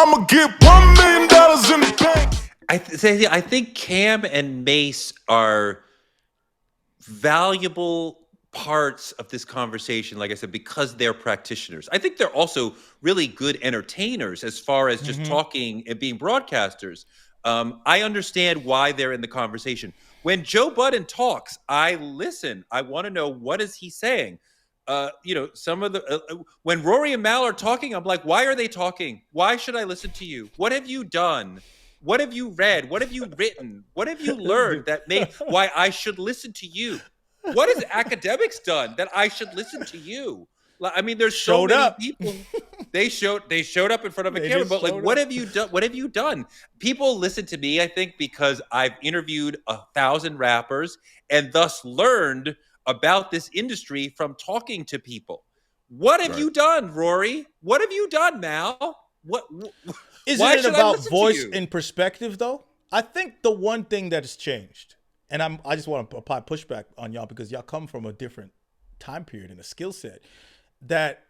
I'ma get $1 million in the bank. I think Cam and Mace are valuable parts of this conversation, like I said, because they're practitioners. I think they're also really good entertainers as far as just talking and being broadcasters. I understand why they're in the conversation. When Joe Budden talks, I listen. I want to know, what is he saying? Some of the when Rory and Mal are talking, I'm like, why are they talking? Why should I listen to you? What have you done? What have you read? What have you written? What have you learned that make why I should listen to you? What has academics done that I should listen to you? I mean, there's so many people. They showed up in front of a camera, but like, what have you done? What have you done? People listen to me, I think, because I've interviewed 1,000 rappers and thus learned about this industry from talking to people. What have you done, Rory? What have you done, Mal? Isn't it about voice and perspective, though? I think the one thing that has changed, and I just want to apply pushback on y'all because y'all come from a different time period and a skill set, that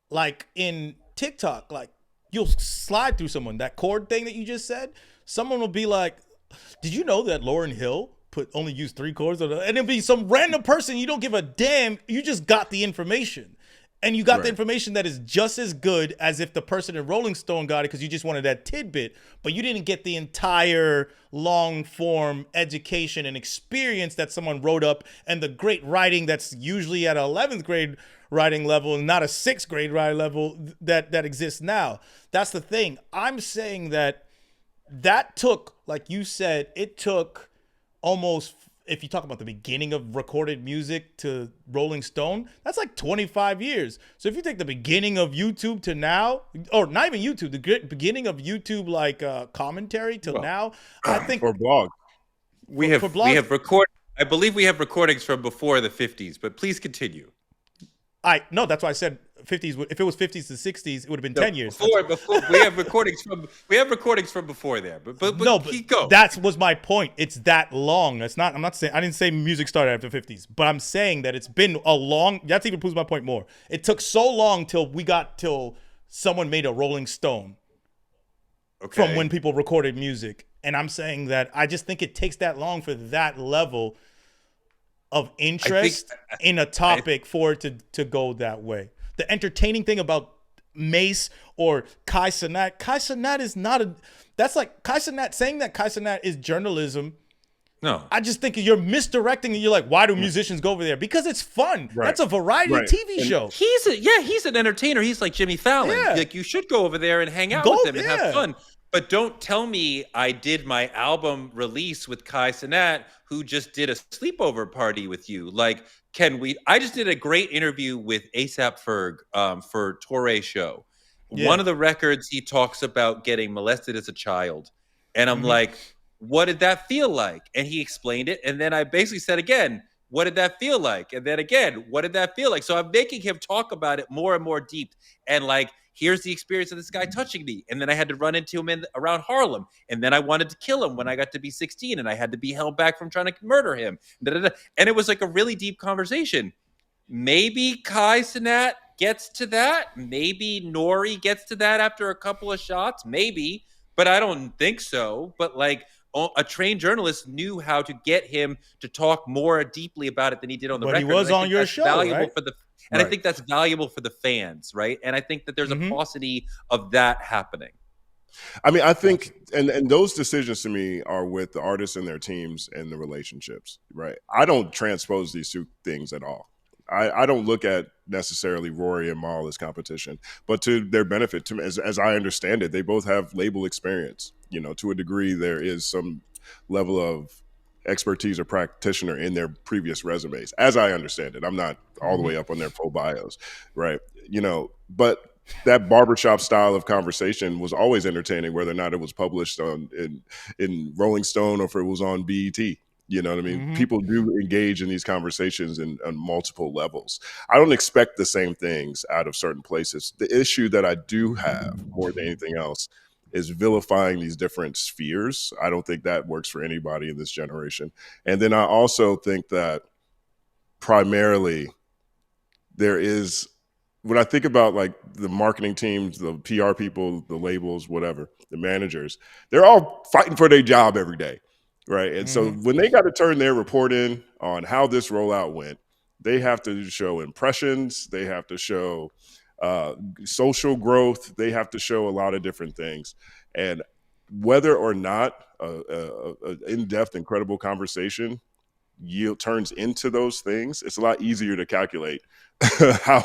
like in TikTok, like you'll slide through someone, that chord thing that you just said, someone will be like, did you know that Lauryn Hill only used 3 chords? And it'll be some random person, you don't give a damn, you just got the information. And you got the information that is just as good as if the person in Rolling Stone got it because you just wanted that tidbit, but you didn't get the entire long form education and experience that someone wrote up and the great writing that's usually at an 11th grade writing level and not a 6th grade writing level that exists now. That's the thing. I'm saying that took, like you said, it took almost, if you talk about the beginning of recorded music to Rolling Stone, that's like 25 years. So if you take the beginning of YouTube to now, or not even YouTube, the beginning of YouTube like commentary till now, I think for blog, we have record. I believe we have recordings from before the 50s, but please continue. No, that's why I said 50s. If it was 50s to 60s, it would have been 10 years. Before we have recordings from before there. But no, keep going. That was my point. It's that long. It's not. I'm not saying. I didn't say music started after 50s, but I'm saying that it's been a long. That even proves my point more. It took so long till someone made a Rolling Stone. Okay. From when people recorded music, and I'm saying that I just think it takes that long for that level of interest in a topic for it to go that way. The entertaining thing about Mace or Kai Cenat is not that's like Kai Cenat saying that Kai Cenat is journalism. No. I just think you're misdirecting and you're like, why do musicians go over there? Because it's fun. Right. That's a variety TV show. He's an entertainer. He's like Jimmy Fallon. Yeah. Like, you should go over there and hang out with him and have fun. But don't tell me I did my album release with Kai Cenat, who just did a sleepover party with you. Like, I just did a great interview with A$AP Ferg for Torre's show. Yeah. One of the records, he talks about getting molested as a child. And I'm like, what did that feel like? And he explained it. And then I basically said again, what did that feel like? And then again, what did that feel like? So I'm making him talk about it more and more deep. And like, here's the experience of this guy touching me. And then I had to run into him around Harlem. And then I wanted to kill him when I got to be 16 and I had to be held back from trying to murder him. And it was like a really deep conversation. Maybe Kai Cenat gets to that. Maybe Nori gets to that after a couple of shots. Maybe, but I don't think so. But like, a trained journalist knew how to get him to talk more deeply about it than he did on the record. But he was on your show, right? I think that's valuable for the fans, right? And I think that there's a paucity of that happening. I mean, I think, and those decisions to me are with the artists and their teams and the relationships, right? I don't transpose these two things at all. I don't look at necessarily Rory and Mal as competition, but to their benefit, as I understand it, they both have label experience. You know, to a degree, there is some level of expertise or practitioner in their previous resumes, as I understand it. I'm not all the way up on their full bios, right? You know, but that barbershop style of conversation was always entertaining, whether or not it was published in Rolling Stone or if it was on BET. You know what I mean? People do engage in these conversations on multiple levels. I don't expect the same things out of certain places. The issue that I do have more than anything else is vilifying these different spheres. I don't think that works for anybody in this generation. And then I also think that primarily there is when I think about like the marketing teams, the PR people, the labels, whatever, the managers, they're all fighting for their job every day, right? And so when they got to turn their report in on how this rollout went, they have to show impressions, they have to show social growth, they have to show a lot of different things. And whether or not an in-depth, incredible conversation turns into those things, it's a lot easier to calculate how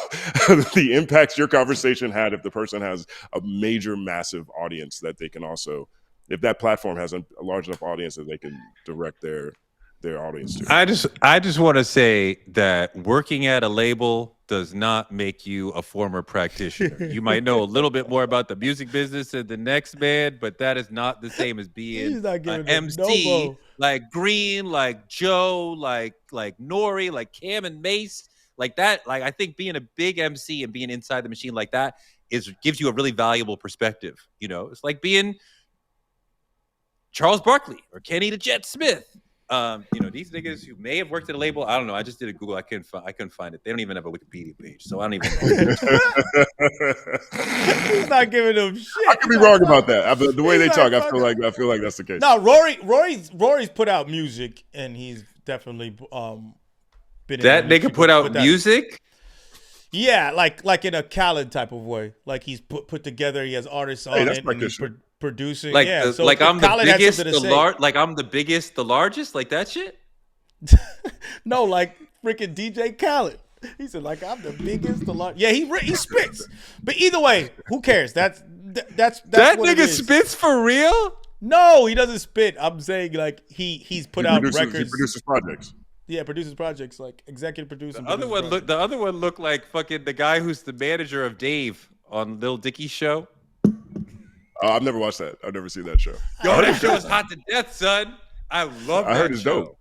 the impacts your conversation had if the person has a major, massive audience that they can also, if that platform has a large enough audience that they can direct their audience to. I just want to say that working at a label does not make you a former practitioner. You might know a little bit more about the music business than the next man, but that is not the same as being an MC like Green, like Joe, like Nori, like Cam and Mace, like that. Like I think being a big MC and being inside the machine like that gives you a really valuable perspective. You know, it's like being Charles Barkley or Kenny the Jet Smith. You know, these niggas who may have worked at a label, I don't know. I just did a Google. I couldn't find it. They don't even have a Wikipedia page, so I don't even know. He's not giving them shit. I could be wrong about that. The way they talk, I feel like that's the case. No, Rory's put out music, and he's definitely been. That nigga put out music. Yeah, like in a Khaled type of way. Like he's put together. He has artists on it, and he's producing. Like yeah, so like I'm the biggest, like I'm the biggest, the largest, like that shit. No, like freaking DJ Khaled. He said like I'm the biggest, the largest. Yeah, he spits. But either way, who cares? That's that what nigga spits for real. No, he doesn't spit. I'm saying like he's put out records. He produces projects. Yeah, produces projects like executive producer. The other one looked like fucking the guy who's the manager of Dave on Lil Dicky's show. I've never watched that. I've never seen that show. Yo, that show is hot to death, son. I love that. I heard it's dope.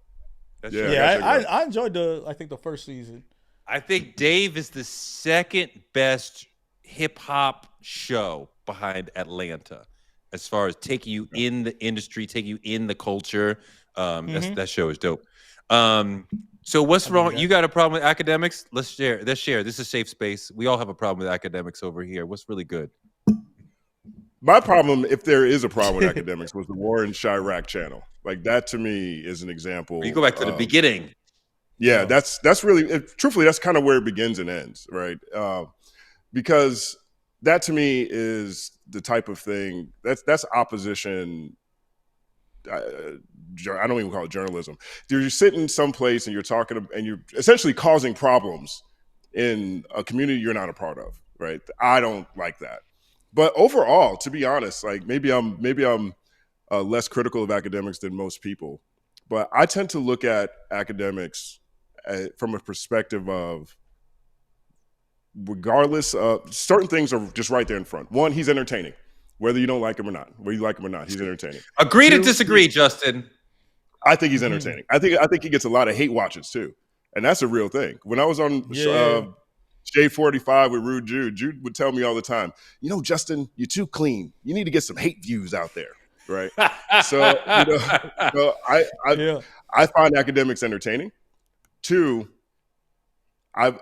I enjoyed the first season. I think Dave is the second best hip hop show behind Atlanta, as far as taking you in the industry, taking you in the culture. That show is dope. So what's wrong? You got a problem with academics? Let's share. This is a safe space. We all have a problem with academics over here. What's really good? My problem, if there is a problem with academics, was the Warren Chirac channel. Like that to me is an example. You go back to the beginning. Yeah, that's really, truthfully, that's kind of where it begins and ends, right? Because that to me is the type of thing that's opposition. I don't even call it journalism. You're sitting someplace and you're talking and you're essentially causing problems in a community you're not a part of, right? I don't like that. But overall, to be honest, like maybe I'm less critical of academics than most people, but I tend to look at academics from a perspective of, regardless of certain things are just right there in front. One, he's entertaining, whether you don't like him or not. Whether you like him or not, he's entertaining. Agree to disagree, Justin. I think he's entertaining. I think he gets a lot of hate watches too, and that's a real thing. When I was on J45 with Rude Jude would tell me all the time, you know, Justin, you're too clean. You need to get some hate views out there, right? So, I find academics entertaining. Two, I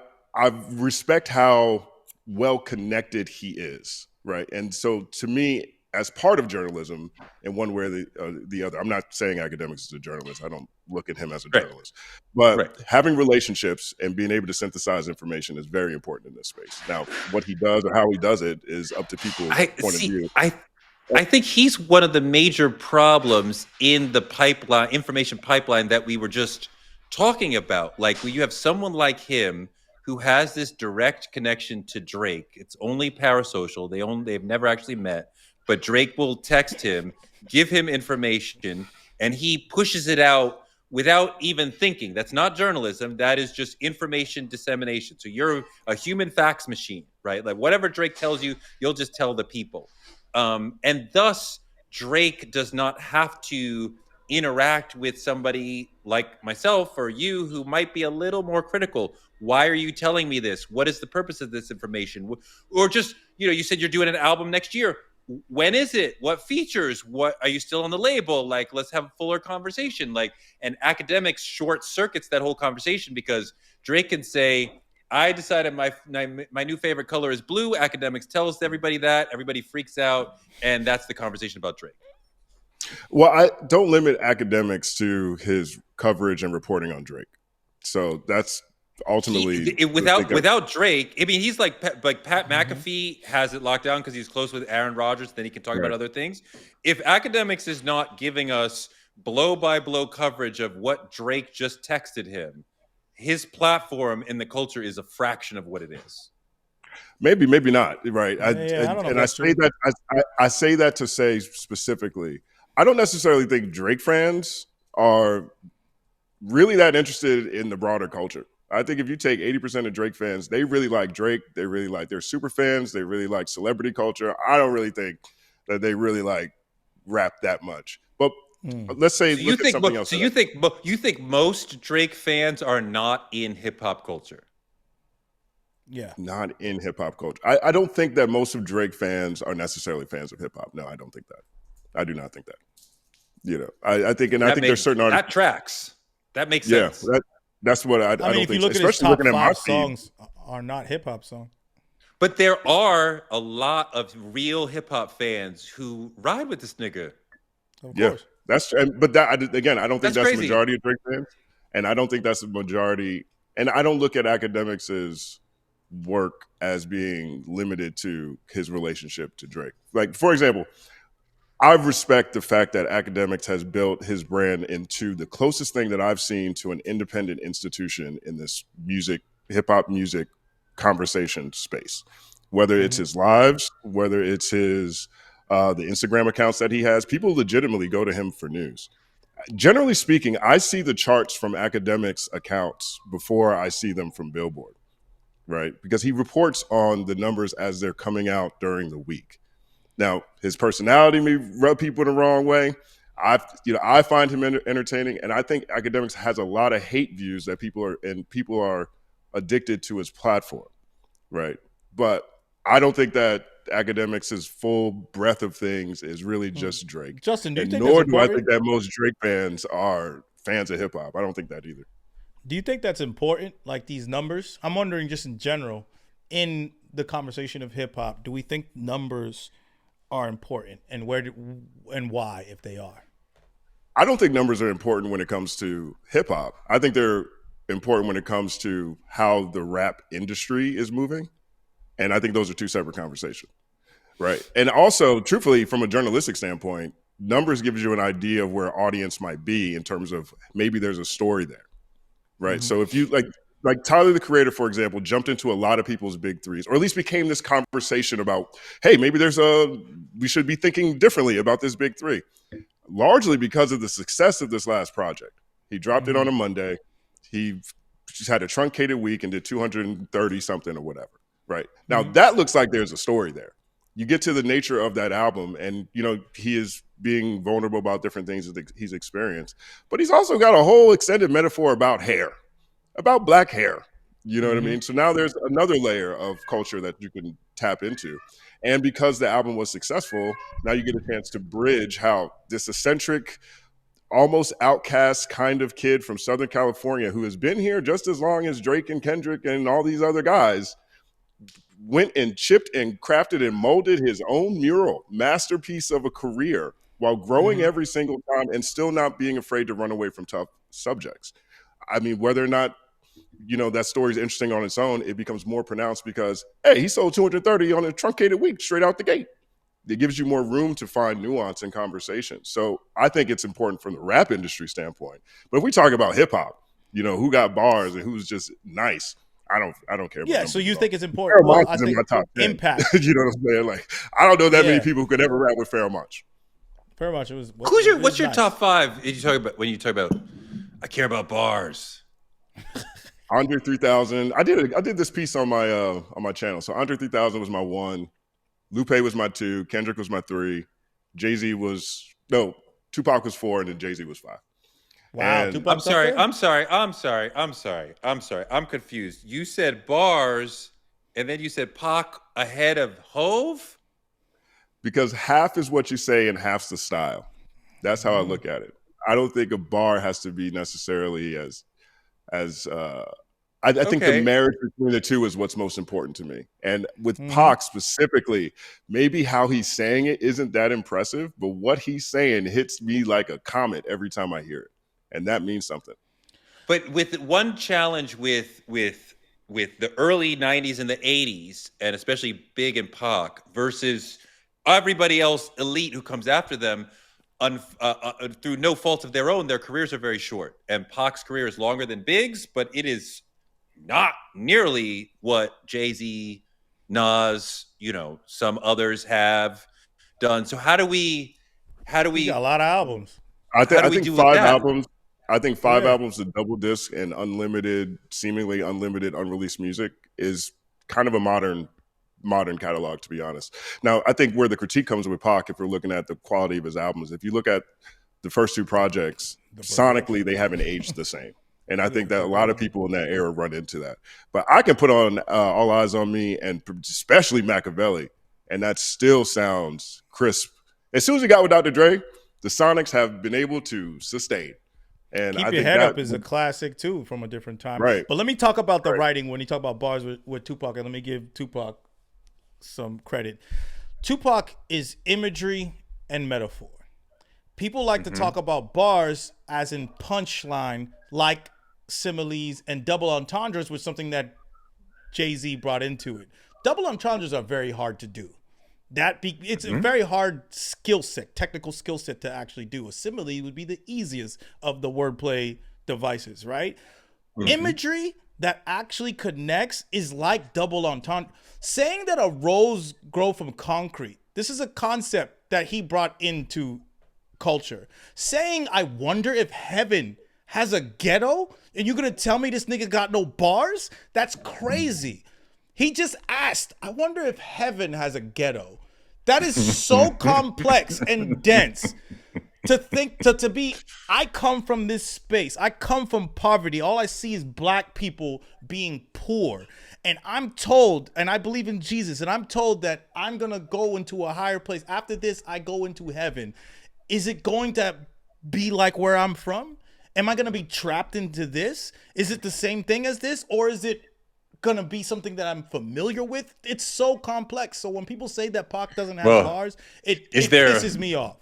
respect how well connected he is, right? And so, to me, as part of journalism, in one way or the other, I'm not saying academics is a journalist. I don't look at him as a journalist. But having relationships and being able to synthesize information is very important in this space. Now, what he does or how he does it is up to people's point of view. I think he's one of the major problems in the pipeline, information pipeline that we were just talking about. Like, when you have someone like him who has this direct connection to Drake, it's only parasocial. They've never actually met. But Drake will text him, give him information, and he pushes it out without even thinking. That's not journalism. That is just information dissemination. So you're a human fax machine, right? Like whatever Drake tells you, you'll just tell the people. And thus, Drake does not have to interact with somebody like myself or you who might be a little more critical. Why are you telling me this? What is the purpose of this information? Or just, you said you're doing an album next year. When is it? What features? What are you still on the label? Like, let's have a fuller conversation. Like, and academics short circuits that whole conversation because Drake can say, I decided my new favorite color is blue. Academics tells everybody that. Everybody freaks out, and that's the conversation about Drake. Well, I don't limit academics to his coverage and reporting on Drake. So that's ultimately without Drake. I mean, he's like Pat McAfee has it locked down because he's close with Aaron Rodgers. Then he can talk about other things. If academics is not giving us blow by blow coverage of what Drake just texted him, his platform in the culture is a fraction of what it is. Maybe not. Right. I don't know. And I say that I say that to say specifically, I don't necessarily think Drake fans are really that interested in the broader culture. I think if you take 80% of Drake fans, they really like Drake. They really like, they're super fans. They really like celebrity culture. I don't really think that they really like rap that much. But let's say, you think most Drake fans are not in hip hop culture? Yeah. Not in hip hop culture. I don't think that most of Drake fans are necessarily fans of hip hop. No, I don't think that. I do not think that. You know, I think there's certain artists that tracks. That makes sense. Yeah, that's what I don't think. If you look at his top 5 songs are not hip hop songs. But there are a lot of real hip hop fans who ride with this nigga. Of course. But that again, I don't think that's the crazy. majority of Drake fans, and I don't think that's the majority. And I don't look at academics' work as being limited to his relationship to Drake. Like, for example, I respect the fact that academics has built his brand into the closest thing that I've seen to an independent institution in this hip hop music conversation space. Whether it's his lives, whether it's his the Instagram accounts that he has, people legitimately go to him for news. Generally speaking, I see the charts from academics' accounts before I see them from Billboard, right? Because he reports on the numbers as they're coming out during the week. Now, his personality may rub people the wrong way. I find him entertaining, and I think academics has a lot of hate views that people are addicted to his platform, right? But I don't think that academics' full breadth of things is really just Drake. Justin, do you think nor that's do I important? think that most Drake fans are fans of hip hop. I don't think that either. Do you think that's important, like these numbers? I'm wondering just in general, in the conversation of hip hop, do we think numbers are important, and and why, if they are? I don't think numbers are important when it comes to hip hop. I think they're important when it comes to how the rap industry is moving. And I think those are two separate conversations. Right. And also, truthfully, from a journalistic standpoint, numbers gives you an idea of where audience might be in terms of maybe there's a story there. Right. So if you like Tyler, the Creator, for example, jumped into a lot of people's big threes, or at least became this conversation about, hey, maybe we should be thinking differently about this big three, largely because of the success of this last project. He dropped it on a Monday. He just had a truncated week and did 230 something or whatever. Right. Now that looks like there's a story there. You get to the nature of that album, and he is being vulnerable about different things that he's experienced, but he's also got a whole extended metaphor about hair, about black hair. You know what I mean? So now there's another layer of culture that you can tap into. And because the album was successful, now you get a chance to bridge how this eccentric, almost outcast kind of kid from Southern California who has been here just as long as Drake and Kendrick and all these other guys went and chipped and crafted and molded his own mural, masterpiece of a career, while growing every single time and still not being afraid to run away from tough subjects. I mean, whether or not that story is interesting on its own, it becomes more pronounced because, hey, he sold 230 on a truncated week straight out the gate. It gives you more room to find nuance in conversation. So I think it's important from the rap industry standpoint. But if we talk about hip hop, who got bars and who's just nice, I don't care. Yeah, so you think it's important? Well, I think in my top 10. Impact. You know what I'm saying? Like, I don't know that many people who could ever rap with Pharoah Monch. Pharoah Monch was. What's your top 5? Did you talk about when you talk about? I care about bars. Andre 3000. I did this piece on my channel. So Andre 3000 was my 1. Lupe was my 2. Kendrick was my 3. Tupac was 4, and then Jay-Z was 5. Wow. I'm sorry. I'm confused. You said bars, and then you said Pac ahead of Hove? Because half is what you say and half's the style. That's how I look at it. I don't think a bar has to be necessarily as I think the marriage between the two is what's most important to me. And with Pac specifically, maybe how he's saying it isn't that impressive, but what he's saying hits me like a comet every time I hear it. And that means something. But with one challenge with the early 90s and the 80s, and especially Big and Pac versus everybody else elite who comes after them, through no fault of their own, their careers are very short. And Pac's career is longer than Big's, but it is not nearly what Jay-Z, Nas, some others have done. So how do we got a lot of albums. I think 5 albums. I think 5 albums of double disc and seemingly unlimited unreleased music is kind of a modern catalog, to be honest. Now, I think where the critique comes with Pac, if we're looking at the quality of his albums, if you look at the first 2 projects, sonically, they haven't aged the same. And I think that a lot of people in that era run into that. But I can put on All Eyes on Me and especially Machiavelli, and that still sounds crisp. As soon as he got with Dr. Dre, the Sonics have been able to sustain. And Keep Your Head Up is a classic too from a different time. Right. But let me talk about the writing when you talk about bars with Tupac, and let me give Tupac some credit. Tupac is imagery and metaphor. People like to talk about bars as in punchline, like similes and double entendres, was something that Jay-Z brought into it. Double entendres are very hard to do. It's a very hard skill set, technical skill set to actually do. A simile would be the easiest of the wordplay devices, right? Imagery that actually connects is like double entendre. Saying that a rose grow from concrete, this is a concept that he brought into culture. Saying, I wonder if heaven has a ghetto, and you're gonna tell me this nigga got no bars? That's crazy. He just asked, I wonder if heaven has a ghetto. That is so complex and dense to think, to be, I come from this space. I come from poverty. All I see is black people being poor. And I'm told, and I believe in Jesus, and I'm told that I'm going to go into a higher place. After this, I go into heaven. Is it going to be like where I'm from? Am I going to be trapped into this? Is it the same thing as this? Or is it gonna be something that I'm familiar with? It's so complex. So when people say that Pac doesn't have bars, it pisses me off.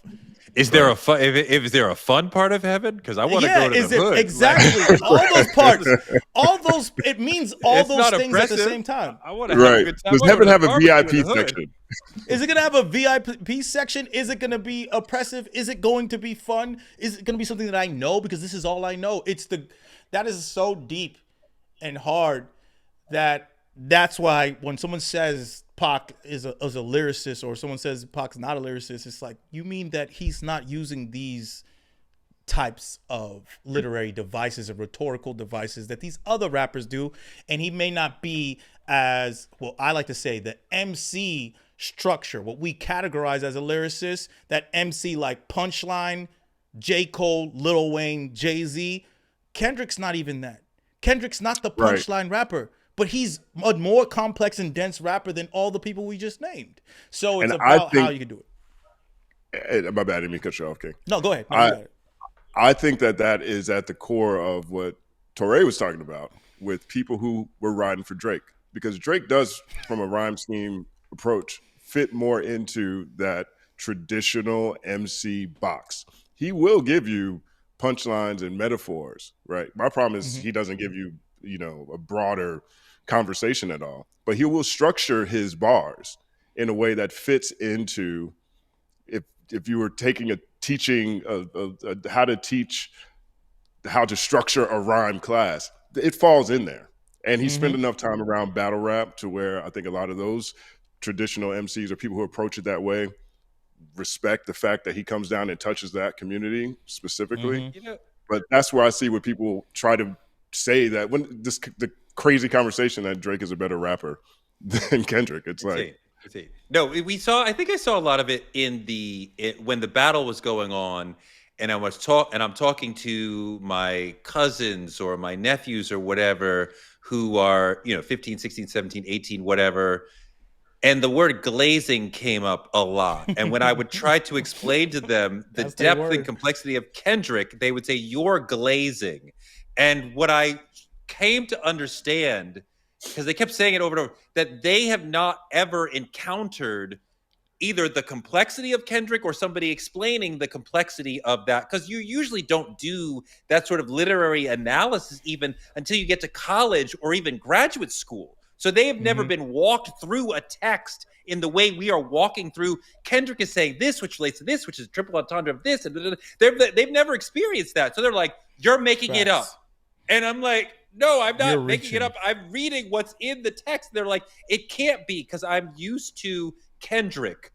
Is there a fun? Is there a fun part of heaven? Because I want to go to the hood. Exactly. All those parts. All those. It means all those things at the same time. I want to have a good time. Does heaven have a VIP section? Is it gonna have a VIP section? Is it gonna be oppressive? Is it going to be fun? Is it gonna be something that I know because this is all I know? That is so deep and hard. That's why when someone says Pac is a lyricist, or someone says Pac's not a lyricist, it's like, you mean that he's not using these types of literary devices or rhetorical devices that these other rappers do, and he may not be as, well, I like to say the MC structure, what we categorize as a lyricist, that MC like punchline, J. Cole, Lil Wayne, Jay-Z. Kendrick's not even that. Kendrick's not the punchline rapper. But he's a more complex and dense rapper than all the people we just named. So it's about how you can do it. My bad, I didn't mean to cut you off, King. No, go ahead. I think that is at the core of what Torre was talking about with people who were riding for Drake. Because Drake does, from a rhyme scheme approach, fit more into that traditional MC box. He will give you punchlines and metaphors, right? My problem is he doesn't give you, a broader conversation at all, but he will structure his bars in a way that fits into, if you were taking a teaching how to structure a rhyme class, it falls in there. And he spent enough time around battle rap to where I think a lot of those traditional MCs or people who approach it that way respect the fact that he comes down and touches that community specifically. But that's where I see where people try to say that when the crazy conversation that Drake is a better rapper than Kendrick. It's like, no, I think I saw a lot of it when the battle was going on, and I'm talking to my cousins or my nephews or whatever who are, 15, 16, 17, 18, whatever. And the word glazing came up a lot. And when I would try to explain to them the depth and complexity of Kendrick, they would say, "You're glazing." And what I came to understand, because they kept saying it over and over, that they have not ever encountered either the complexity of Kendrick or somebody explaining the complexity of that. Because you usually don't do that sort of literary analysis even until you get to college or even graduate school. So they have never been walked through a text in the way we are walking through. Kendrick is saying this, which relates to this, which is triple entendre of this. And they've never experienced that. So they're like, you're making it up. And I'm like, no, I'm not making it up. I'm reading what's in the text. They're like, it can't be, because I'm used to Kendrick.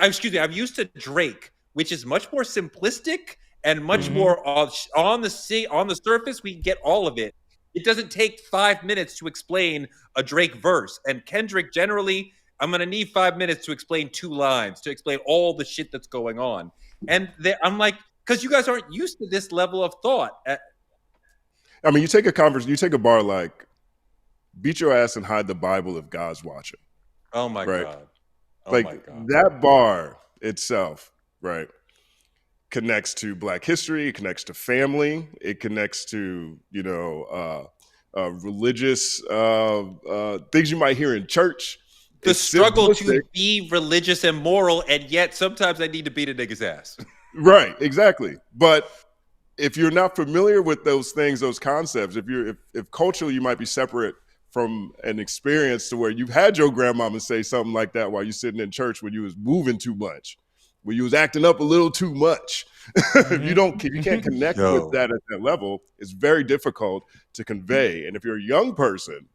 I'm used to Drake, which is much more simplistic and much more on the surface. We get all of it. It doesn't take 5 minutes to explain a Drake verse. And Kendrick, generally, I'm going to need 5 minutes to explain 2 lines, to explain all the shit that's going on. And I'm like, because you guys aren't used to this level of thought. I mean, you take a bar like, beat your ass and hide the Bible if God's watching. Oh my God. Oh like my God. That bar itself, right, connects to Black history. It connects to family. It connects to, religious things you might hear in church. The struggle to be religious and moral, and yet sometimes I need to beat a nigga's ass. Right, exactly. But if you're not familiar with those things, those concepts, if culturally you might be separate from an experience to where you've had your grandmama say something like that while you're sitting in church when you was moving too much, when you was acting up a little too much. If you can't connect with that at that level, it's very difficult to convey. And if you're a young person,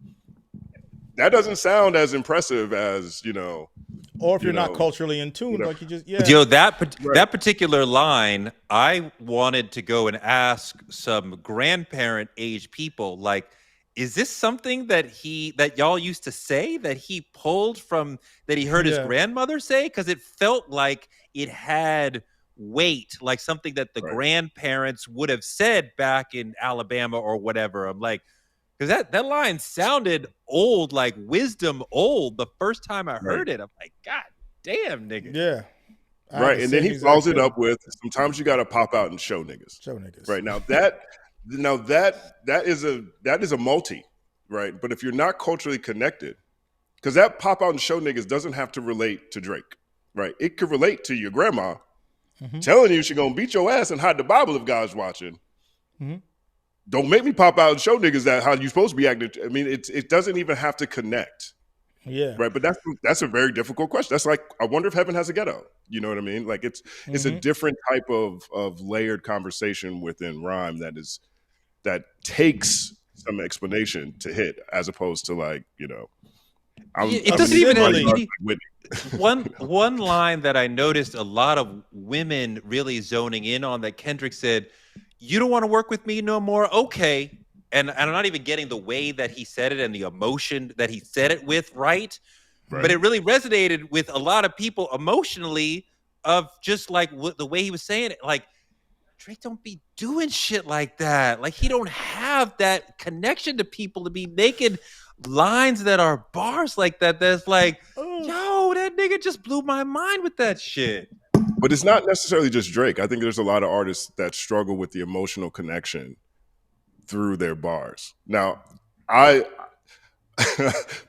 that doesn't sound as impressive as, or if you're not culturally in tune, like you just, that particular line, I wanted to go and ask some grandparent age people, like, is this something that y'all used to say, that he pulled from, that he heard his grandmother say? Because it felt like it had weight, like something that the grandparents would have said back in Alabama or whatever. I'm like, because that line sounded old, like wisdom old, the first time I heard it. I'm like, God damn, nigga. Yeah. Right. And then he follows it up with, sometimes you got to pop out and show niggas. Right. Now that is a multi, right? But if you're not culturally connected, because that pop out and show niggas doesn't have to relate to Drake, right? It could relate to your grandma telling you she's gonna beat your ass and hide the Bible if God's watching. Don't make me pop out and show niggas that how you supposed to be acting. I mean, it doesn't even have to connect. Yeah. Right. But that's a very difficult question. That's like, I wonder if heaven has a ghetto. You know what I mean? Like it's a different type of layered conversation within rhyme that takes some explanation to hit, as opposed to like, it doesn't even one line that I noticed a lot of women really zoning in on, that Kendrick said, "You don't want to work with me no more? Okay." And I'm not even getting the way that he said it and the emotion that he said it with, right? But it really resonated with a lot of people emotionally, of just like the way he was saying it. Like, Drake don't be doing shit like that. Like, he don't have that connection to people to be making lines that are bars like that. That's like, yo, that nigga just blew my mind with that shit. But it's not necessarily just Drake. I think there's a lot of artists that struggle with the emotional connection through their bars. Now,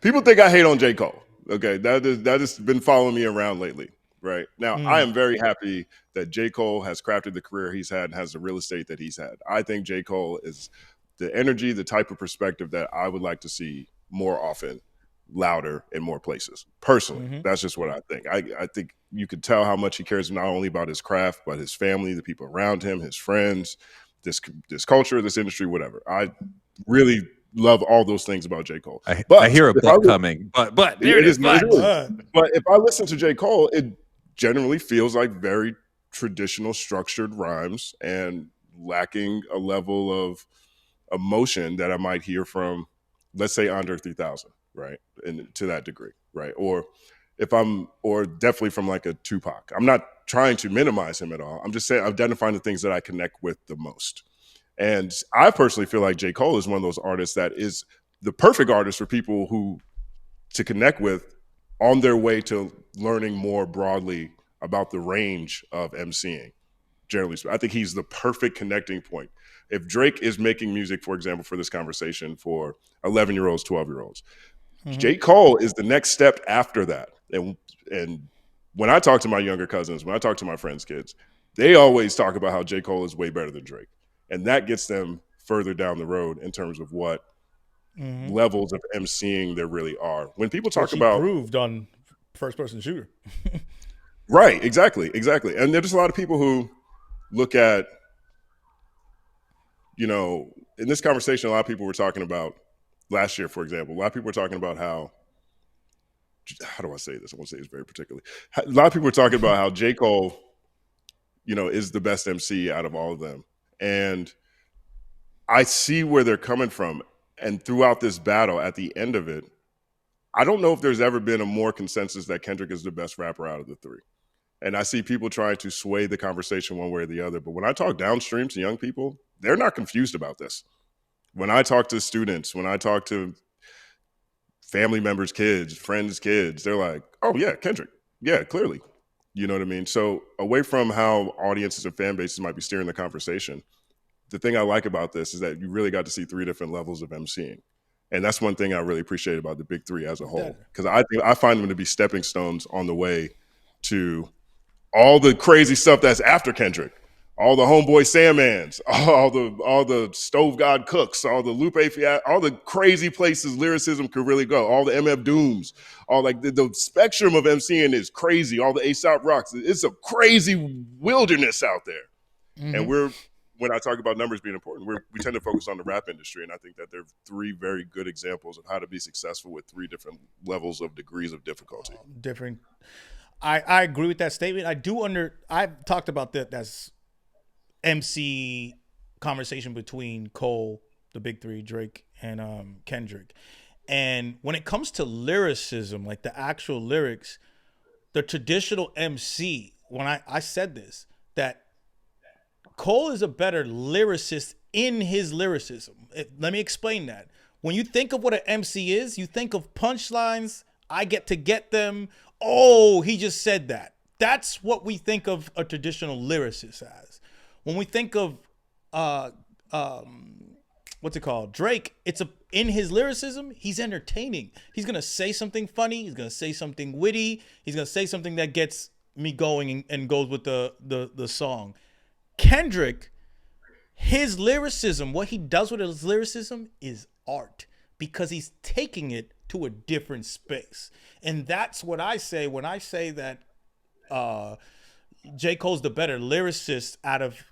people think I hate on J. Cole. Okay, that has been following me around lately. Right now, I am very happy that J. Cole has crafted the career he's had and has the real estate that he's had. I think J. Cole is the energy, the type of perspective that I would like to see more often, louder in more places. Personally, that's just what I think. I think you could tell how much he cares not only about his craft, but his family, the people around him, his friends, this culture, this industry, whatever. I really love all those things about J. Cole. I hear a book coming, but there it is. But if I listen to J. Cole, it generally feels like very traditional structured rhymes and lacking a level of emotion that I might hear from, let's say, Andre 3000, right? And to that degree, right? Or definitely from like a Tupac. I'm not trying to minimize him at all. I'm just saying, identifying the things that I connect with the most. And I personally feel like J. Cole is one of those artists that is the perfect artist for people to connect with on their way to learning more broadly about the range of MCing. Generally speaking, I think he's the perfect connecting point. If Drake is making music, for example, for this conversation for 11-year-olds, 12-year-olds, J. Cole is the next step after that. And when I talk to my younger cousins, when I talk to my friends' kids, they always talk about how J. Cole is way better than Drake. And that gets them further down the road in terms of what levels of MCing there really are. When people talk about proved on first person shooter. Right, exactly. And there's a lot of people who look at, in this conversation, a lot of people were talking about last year, for example, a lot of people were talking about how do I say this? I won't say this very particularly. A lot of people were talking about how J. Cole, is the best MC out of all of them. And I see where they're coming from. And throughout this battle, at the end of it, I don't know if there's ever been a more consensus that Kendrick is the best rapper out of the three. And I see people trying to sway the conversation one way or the other. But when I talk downstream to young people, they're not confused about this. When I talk to students, when I talk to family members' kids, friends' kids, they're like, oh, yeah, Kendrick. Yeah, clearly. You know what I mean? So away from how audiences and fan bases might be steering the conversation, the thing I like about this is that you really got to see three different levels of MCing. And that's one thing I really appreciate about the big three as a whole. Because I find them to be stepping stones on the way to all the crazy stuff that's after Kendrick. All the Homeboy Sandmans, all the Stove God Cooks, all the Lupe Fiat, all the crazy places lyricism could really go. All the MF Dooms, all like the spectrum of MCing is crazy. All the Aesop Rocks, it's a crazy wilderness out there. And when I talk about numbers being important, we tend to focus on the rap industry, and I think that there are three very good examples of how to be successful with three different levels of degrees of difficulty. I agree with that statement. I've talked about that as MC conversation between Cole, the big three, Drake, and Kendrick. And when it comes to lyricism, like the actual lyrics, the traditional MC, when I said this, that Cole is a better lyricist in his lyricism. Let me explain that. When you think of what an MC is, you think of punchlines, I get to get them. Oh, he just said that. That's what we think of a traditional lyricist as. When we think of what's it called? Drake, in his lyricism, he's entertaining. He's gonna say something funny, he's gonna say something witty, he's gonna say something that gets me going and goes with the song. Kendrick, his lyricism, what he does with his lyricism is art, because he's taking it to a different space. And that's what I say when I say that J. Cole's the better lyricist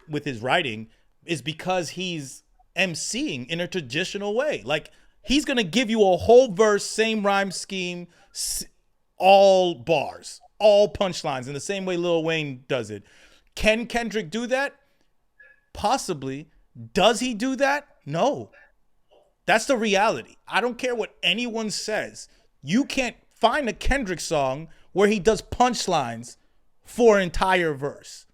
with his writing, is because he's MCing in a traditional way. Like, he's going to give you a whole verse, same rhyme scheme, all bars, all punchlines in the same way Lil Wayne does it. Can Kendrick do that? Possibly. Does he do that? No. That's the reality. I don't care what anyone says. You can't find a Kendrick song where he does punchlines for an entire verse.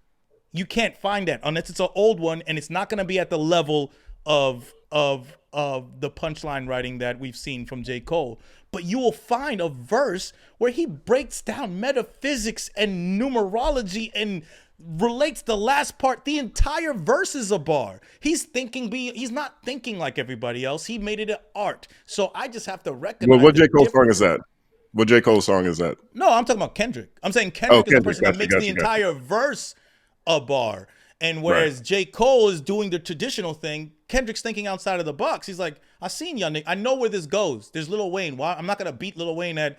You can't find that unless it's an old one, and it's not going to be at the level of the punchline writing that we've seen from J. Cole. But you will find a verse where he breaks down metaphysics and numerology and relates the last part. The entire verse is a bar. He's not thinking like everybody else. He made it an art. So I just have to recognize. Well, what J. Cole song is that? What J. Cole song is that? No, I'm talking about Kendrick. I'm saying Kendrick is the person that makes the entire verse a bar. And whereas J. Cole is doing the traditional thing, Kendrick's thinking outside of the box. He's like, I seen y'all. I know where this goes. There's Lil Wayne. Why? I'm not gonna beat Lil Wayne at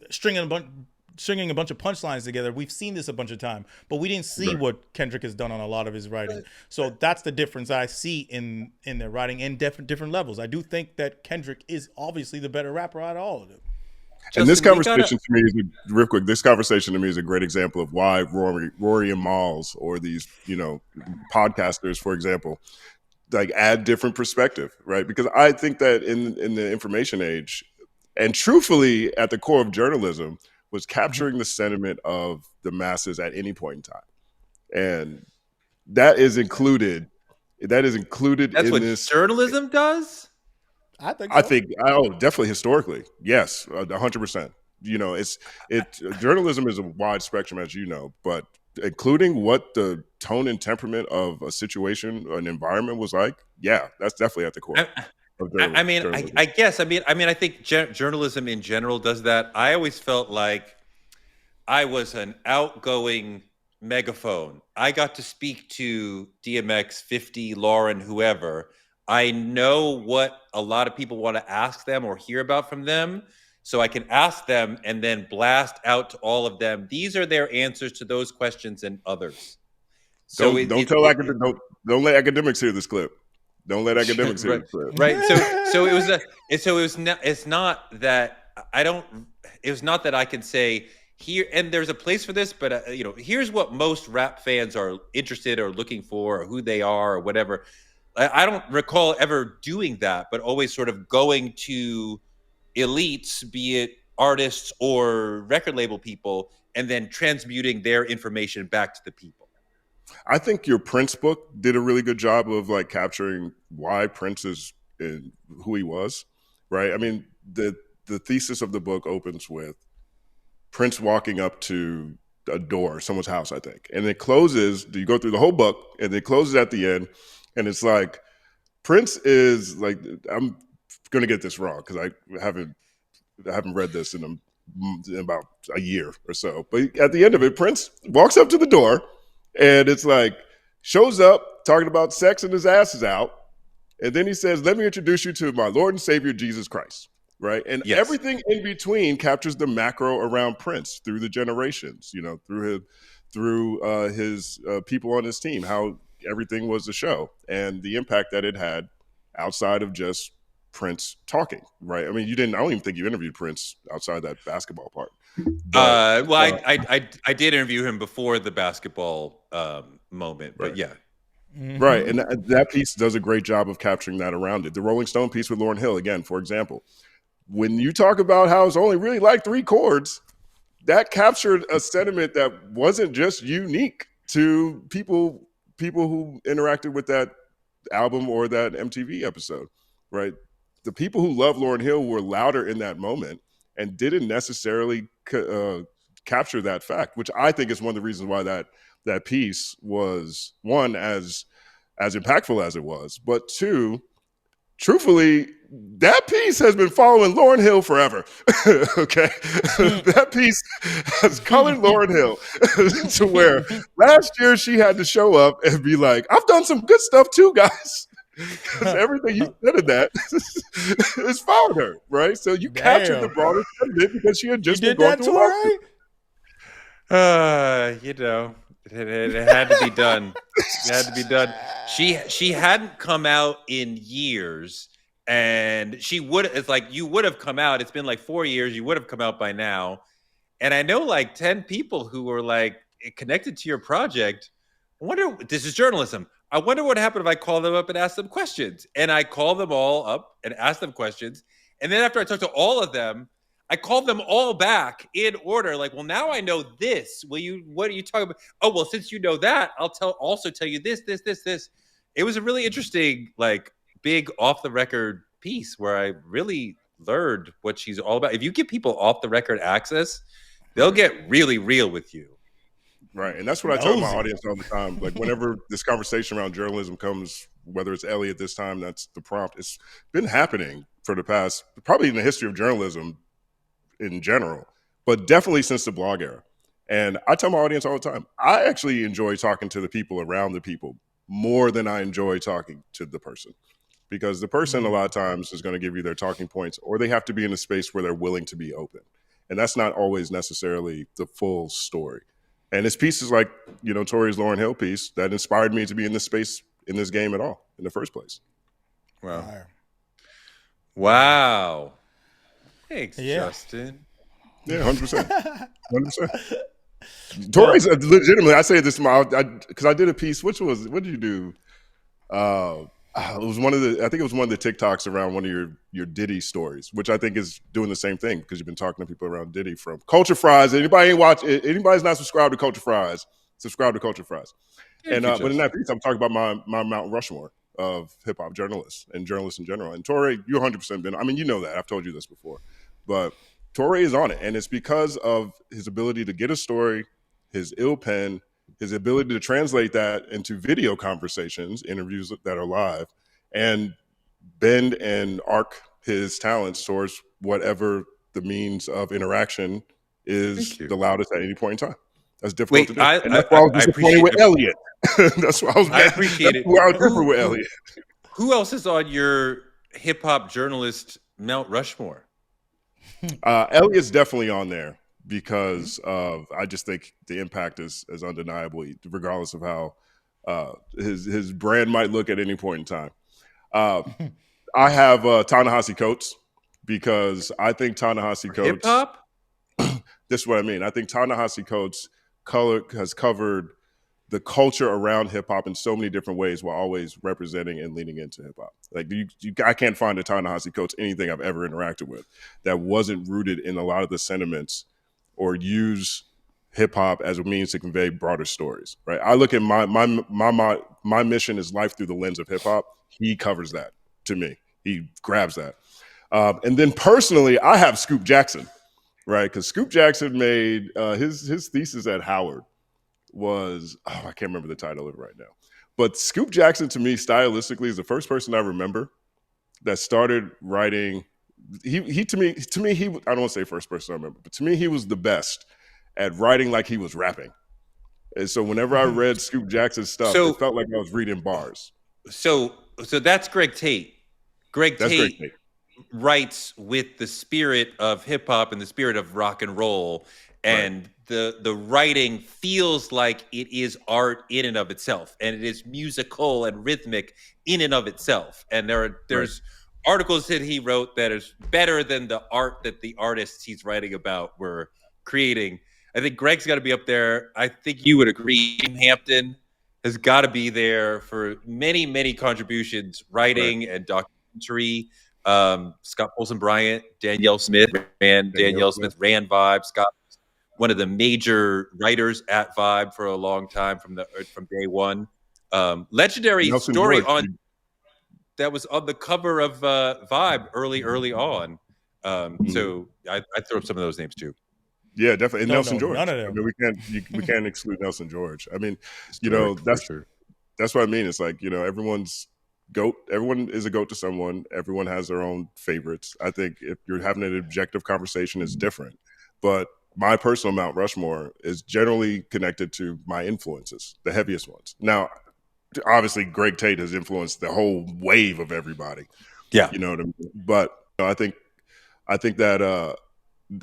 stringing a bunch of punchlines together. We've seen this a bunch of times, but we didn't see what Kendrick has done on a lot of his writing. So that's the difference I see in their writing in different levels. I do think that Kendrick is obviously the better rapper out of all of them. And this conversation to me is real quick. This conversation to me is a great example of why Rory and Miles, or these podcasters, for example, like add different perspective, right? Because I think that in the information age, and truthfully, at the core of journalism, was capturing the sentiment of the masses at any point in time, and that is included. That's in what this journalism does. I think definitely historically, yes, 100%. It's journalism is a wide spectrum, as you know, but including what the tone and temperament of a situation, an environment was like, yeah, that's definitely at the core. I guess. I think journalism in general does that. I always felt like I was an outgoing megaphone. I got to speak to DMX, 50, Lauren, whoever. I know what a lot of people want to ask them or hear about from them. So I can ask them and then blast out to all of them. These are their answers to those questions and others. So don't let academics hear this clip. Don't let academics hear this clip. Right. It's not that I don't. It was not that I can say here and there's a place for this, but here's what most rap fans are interested or looking for, or who they are, or whatever. I don't recall ever doing that, but always sort of going to elites, be it artists or record label people, and then transmuting their information back to the people. I think your Prince book did a really good job of like capturing why Prince is who he was, right? I mean, the thesis of the book opens with Prince walking up to a door, someone's house, I think, and it closes. You go through the whole book, and it closes at the end, and it's like Prince is like, I'm going to get this wrong because I haven't read this in about a year or so, but at the end of it, Prince walks up to the door. And it's like, shows up talking about sex and his ass is out. And then he says, let me introduce you to my Lord and Savior, Jesus Christ. Right. And everything in between captures the macro around Prince through the generations, through his people on his team, how everything was a show and the impact that it had outside of just Prince talking. Right. I mean, I don't even think you interviewed Prince outside that basketball part. But, I did interview him before the basketball moment, but yeah. Right, and that piece does a great job of capturing that around it. The Rolling Stone piece with Lauryn Hill, again, for example, when you talk about how it's only really like 3 chords, that captured a sentiment that wasn't just unique to people who interacted with that album or that MTV episode, right? The people who love Lauryn Hill were louder in that moment and didn't necessarily capture that fact, which I think is one of the reasons why that piece was, one, as impactful as it was, but two, truthfully, that piece has been following Lauryn Hill forever. Okay, that piece has colored Lauryn Hill to where last year she had to show up and be like, "I've done some good stuff too, guys." Because everything you said in that is followed her, right? So you captured the broader sentiment because she had just been going through right? It had to be done. It had to be done. She hadn't come out in years, and she would. It's like you would have come out. It's been like 4 years. You would have come out by now. And I know like 10 people who were like connected to your project. I wonder. This is journalism. I wonder what happened if I call them up and ask them questions. And I call them all up and ask them questions. And then after I talk to all of them, I called them all back in order. Like, well, now I know this. What are you talking about? Oh, well, since you know that, I'll also tell you this. It was a really interesting, like, big off the record piece where I really learned what she's all about. If you give people off the record access, they'll get really real with you. Right. And that's what I tell my audience all the time. Like, whenever this conversation around journalism comes, whether it's Elliot this time, that's the prompt. It's been happening for the past, probably in the history of journalism in general, but definitely since the blog era. And I tell my audience all the time, I actually enjoy talking to the people around the people more than I enjoy talking to the person. Because the person a lot of times is going to give you their talking points, or they have to be in a space where they're willing to be open. And that's not always necessarily the full story. And it's pieces like, Tori's Lauryn Hill piece that inspired me to be in this space, in this game at all, in the first place. Wow. Thanks, Justin. Yeah, 100%. 100%. Tori's legitimately, I say this because I did a piece, what did you do? It was one of the TikToks around one of your Diddy stories, which I think is doing the same thing because you've been talking to people around Diddy from Culture Fries. Anybody's not subscribed to Culture Fries, subscribe to Culture Fries. But in that piece, I'm talking about my Mount Rushmore of hip hop journalists and journalists in general. And Tori, you 100% been. I mean, you know that I've told you this before, but Tori is on it, and it's because of his ability to get a story, his ill pen, his ability to translate that into video conversations, interviews that are live, and bend and arc his talents towards whatever the means of interaction is the loudest at any point in time. That's difficult to do. And that's why I was disappointed with Elliot. That's why I was mad. I appreciate it. Where I differ with Elliot. Who else is on your hip hop journalist Mount Rushmore? Elliot's definitely on there because of I just think the impact is undeniable, regardless of how his brand might look at any point in time. I have Ta-Nehisi Coates because I think Ta-Nehisi Coates hip hop. This is what I mean. I think Ta-Nehisi Coates has covered the culture around hip hop in so many different ways while always representing and leaning into hip hop. Like I can't find a Ta-Nehisi Coates anything I've ever interacted with that wasn't rooted in a lot of the sentiments or use hip hop as a means to convey broader stories. Right? I look at my mission is life through the lens of hip hop. He covers that to me. He grabs that. And then personally, I have Scoop Jackson, right? Because Scoop Jackson made his thesis at Howard was, I can't remember the title of it right now. But Scoop Jackson, to me, stylistically, is the first person I remember that started writing. He to me, I don't want to say first person I remember, but to me, he was the best at writing like he was rapping. And so whenever I read Scoop Jackson's stuff, it felt like I was reading bars. So that's Greg Tate. Greg Tate writes with the spirit of hip hop and the spirit of rock and roll, and the writing feels like it is art in and of itself, and it is musical and rhythmic in and of itself. And there's articles that he wrote that is better than the art that the artists he's writing about were creating. I think Greg's got to be up there. I think you would agree. Jim Hampton has got to be there for many, many contributions, writing and documentary. Scott Polson Bryant, Danielle Smith ran Vibe. Scott was one of the major writers at Vibe for a long time from day one. Legendary Nelson story George, that was on the cover of Vibe early on. So I throw up some of those names too. Yeah, definitely. And Nelson George. None of them. I mean, we can't exclude Nelson George. I mean, that's what I mean. It's like, everyone's GOAT. Everyone is a GOAT to someone. Everyone has their own favorites. I think if you're having an objective conversation, it's different. But my personal Mount Rushmore is generally connected to my influences, the heaviest ones. Now, obviously, Greg Tate has influenced the whole wave of everybody. Yeah. You know what I mean? But I think that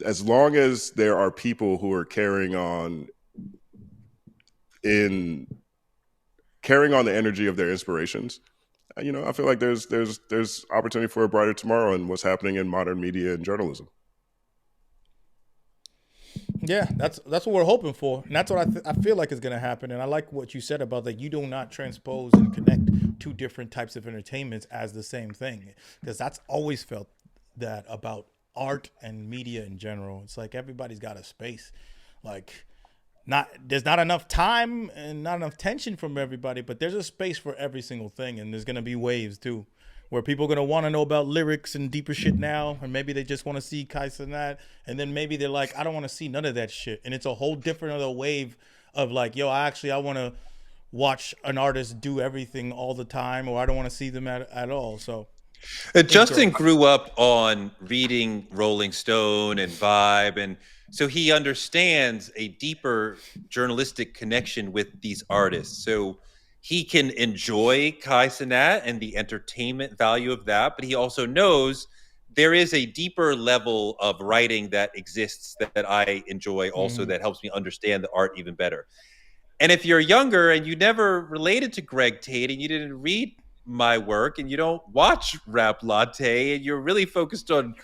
as long as there are people who are carrying on the energy of their inspirations, I feel like there's opportunity for a brighter tomorrow in what's happening in modern media and journalism. Yeah, that's what we're hoping for, and that's what I feel like is going to happen. And I like what you said about that. You do not transpose and connect two different types of entertainments as the same thing, because that's always felt that about art and media in general. It's like everybody's got a space. Like, there's not enough time and not enough tension from everybody, but there's a space for every single thing, and there's gonna be waves too, where people are gonna want to know about lyrics and deeper shit now, and maybe they just want to see Kai Cenat, and then maybe they're like, I don't want to see none of that shit, and it's a whole different other wave of like, yo, I want to watch an artist do everything all the time, or I don't want to see them at all. So. Justin grew up on reading Rolling Stone and Vibe, and so he understands a deeper journalistic connection with these artists. So he can enjoy Kai Cenat and the entertainment value of that, but he also knows there is a deeper level of writing that exists that I enjoy also that helps me understand the art even better. And if you're younger and you never related to Greg Tate and you didn't read my work and you don't watch Rap Latte and you're really focused on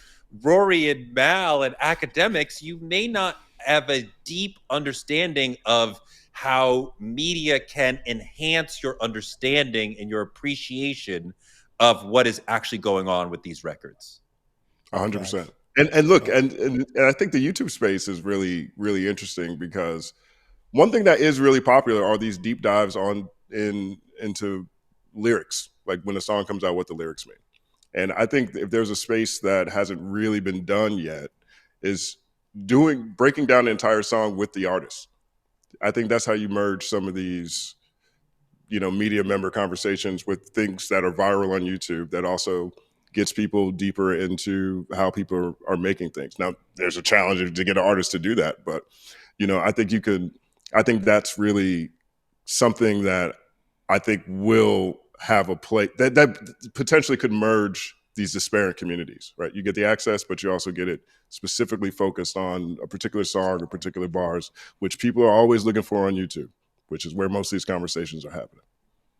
Rory and Mal and academics, you may not have a deep understanding of how media can enhance your understanding and your appreciation of what is actually going on with these records. 100%. And look, and I think the YouTube space is really, really interesting because one thing that is really popular are these deep dives into lyrics, like when a song comes out, what the lyrics mean. And I think if there's a space that hasn't really been done yet is breaking down the entire song with the artist I think that's how you merge some of these, media member conversations with things that are viral on YouTube that also gets people deeper into how people are making things. Now, there's a challenge to get an artist to do that, but I think I think that's really something that I think will have a play that potentially could merge these disparate communities, right? You get the access, but you also get it specifically focused on a particular song or particular bars, which people are always looking for on YouTube, which is where most of these conversations are happening.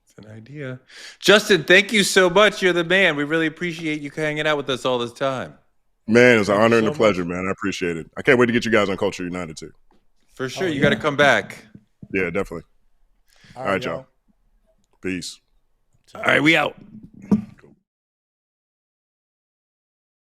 It's an idea. Justin, thank you so much. You're the man. We really appreciate you hanging out with us all this time. Man, it was an honor and a pleasure, man. I appreciate it. I can't wait to get you guys on Culture United too. For sure. You got to come back. Yeah, definitely. All right, y'all. Peace. All right, we out.